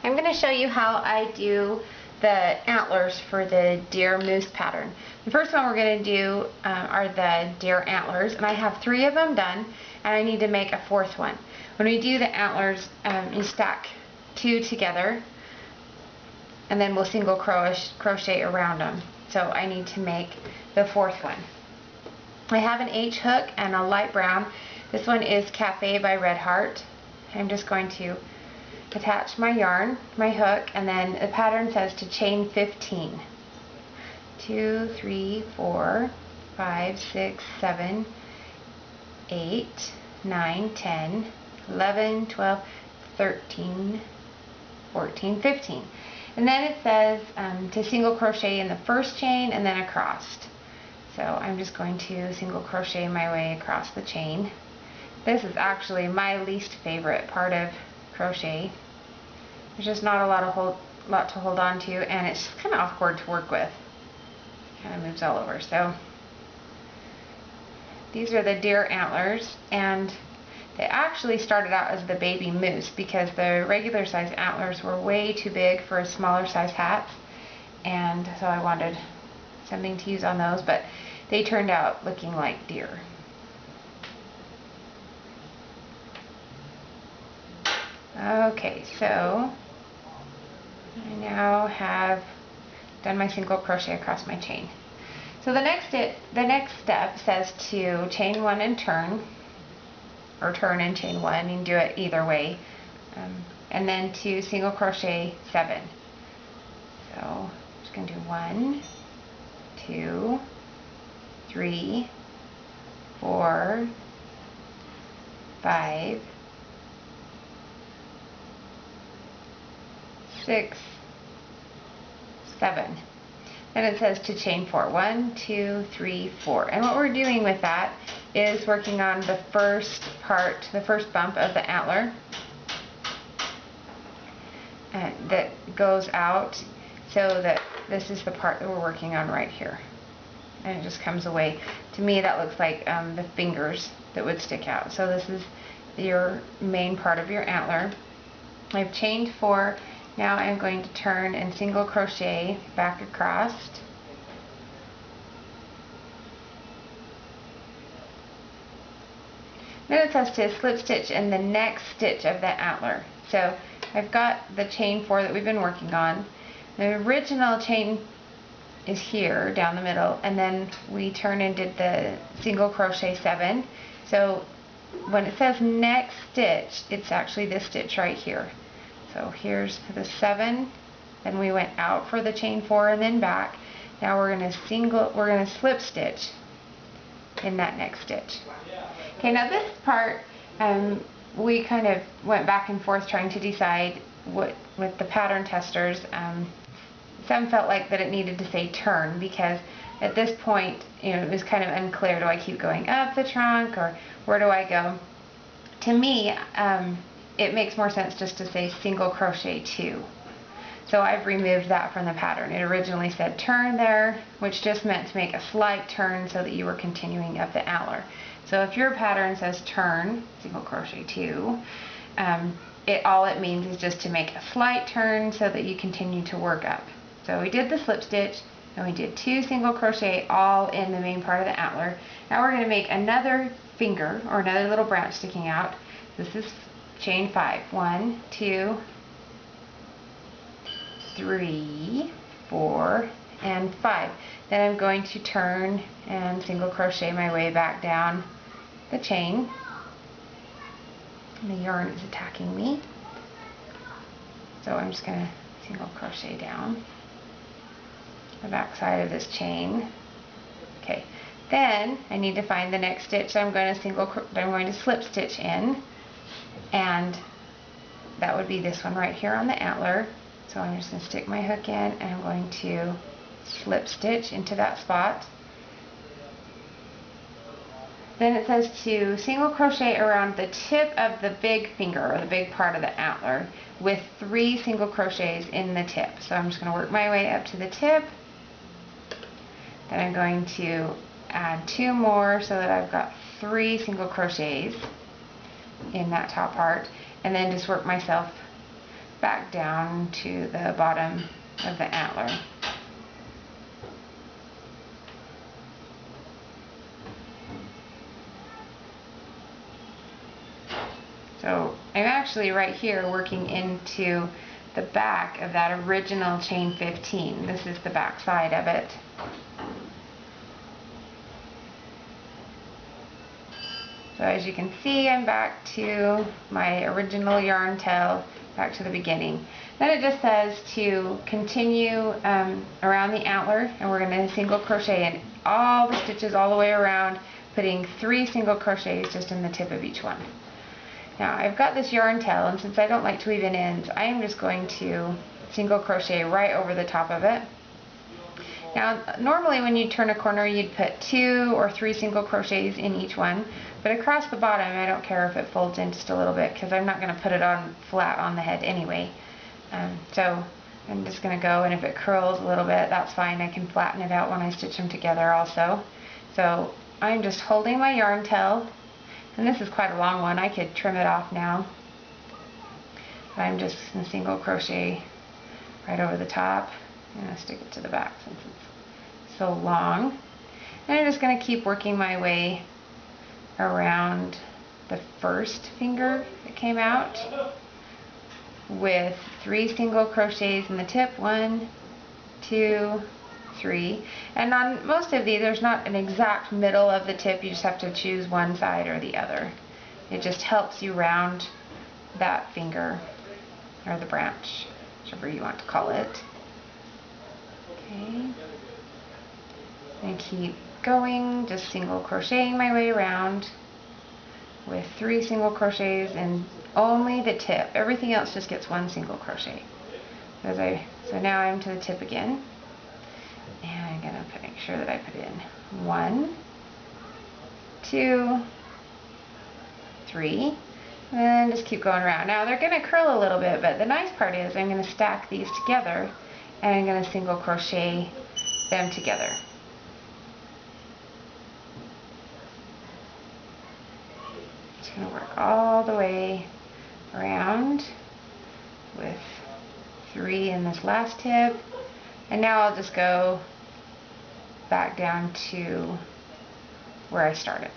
I'm going to show you how I do the antlers for the deer moose pattern. The first one we're going to do are the deer antlers, and I have 3 of them done, and I need to make a 4th one. When we do the antlers, you stack 2 together, and then we'll single crochet around them. So I need to make the 4th one. I have an H hook and a light brown. This one is Cafe by Red Heart. I'm just going to attach my yarn, my hook, and then the pattern says to chain 15. 2, 3, 4, 5, 6, 7, 8, 9, 10, 11, 12, 13, 14, 15. And then it says to single crochet in the first chain and then across. So I'm just going to single crochet my way across the chain. This is actually my least favorite part of crochet. There's just not a lot to hold on to, and it's kind of awkward to work with. Kind of moves all over. So these are the deer antlers, and they actually started out as the baby moose because the regular size antlers were way too big for a smaller size hat, and so I wanted something to use on those, but they turned out looking like deer. Okay, so I now have done my single crochet across my chain. So the next step says to chain 1 and turn, or turn and chain 1. You can do it either way, and then to single crochet 7. So I'm just going to do 1, 2, 3, 4, 5, 6, 7. Then it says to chain 4. 1, 2, 3, 4. And what we're doing with that is working on the first part, the first bump of the antler that goes out, so that this is the part that we're working on right here. And it just comes away. To me, that looks like the fingers that would stick out. So this is your main part of your antler. I've chained 4. Now I'm going to turn and single crochet back across. Then it says to slip stitch in the next stitch of the antler. So I've got the chain 4 that we've been working on. The original chain is here down the middle, and then we turn and did the single crochet 7. So when it says next stitch, it's actually this stitch right here. So here's the 7, then we went out for the chain 4 and then back. Now we're going to slip stitch in that next stitch. Okay, now this part we kind of went back and forth trying to decide what with the pattern testers. Some felt like that it needed to say turn, because at this point, it was kind of unclear. Do I keep going up the trunk, or where do I go? To me, it makes more sense just to say single crochet 2. So I've removed that from the pattern. It originally said turn there, which just meant to make a slight turn so that you were continuing up the antler. So if your pattern says turn, single crochet 2, all it means is just to make a slight turn so that you continue to work up. So we did the slip stitch, and we did 2 single crochet all in the main part of the antler. Now we're going to make another finger, or another little branch sticking out. This is chain 5. 1, 2, 3, 4, and 5. Then I'm going to turn and single crochet my way back down the chain. And the yarn is attacking me, so I'm just going to single crochet down the back side of this chain. Okay, then I need to find the next stitch. So I'm going to slip stitch in, and that would be this one right here on the antler. So I'm just going to stick my hook in, and I'm going to slip stitch into that spot. Then it says to single crochet around the tip of the big finger, or the big part of the antler, with 3 single crochets in the tip. So I'm just going to work my way up to the tip. Then I'm going to add 2 more so that I've got 3 single crochets in that top part, and then just work myself back down to the bottom of the antler. So I'm actually right here working into the back of that original chain 15. This is the back side of it. So as you can see, I'm back to my original yarn tail, back to the beginning. Then it just says to continue around the antler, and we're going to single crochet in all the stitches all the way around, putting 3 single crochets just in the tip of each one. Now I've got this yarn tail, and since I don't like to weave in ends, I am just going to single crochet right over the top of it. Now normally when you turn a corner you'd put 2 or 3 single crochets in each one, but across the bottom I don't care if it folds in just a little bit because I'm not going to put it on flat on the head anyway. So I'm just going to go, and if it curls a little bit, that's fine. I can flatten it out when I stitch them together also. So I'm just holding my yarn tail, and this is quite a long one. I could trim it off now. But I'm just going to single crochet right over the top. I'm going to stick it to the back since it's so long. And I'm just going to keep working my way around the first finger that came out with 3 single crochets in the tip. 1, 2, 3. And on most of these there's not an exact middle of the tip, you just have to choose one side or the other. It just helps you round that finger or the branch, whichever you want to call it. Okay, and keep going, just single crocheting my way around with 3 single crochets in only the tip. Everything else just gets 1 single crochet. So now I'm to the tip again, and I'm gonna make sure that I put in 1, 2, 3, and then just keep going around. Now they're gonna curl a little bit, but the nice part is I'm gonna stack these together and I'm gonna single crochet them together. Just gonna work all the way around with 3 in this last tip, and now I'll just go back down to where I started.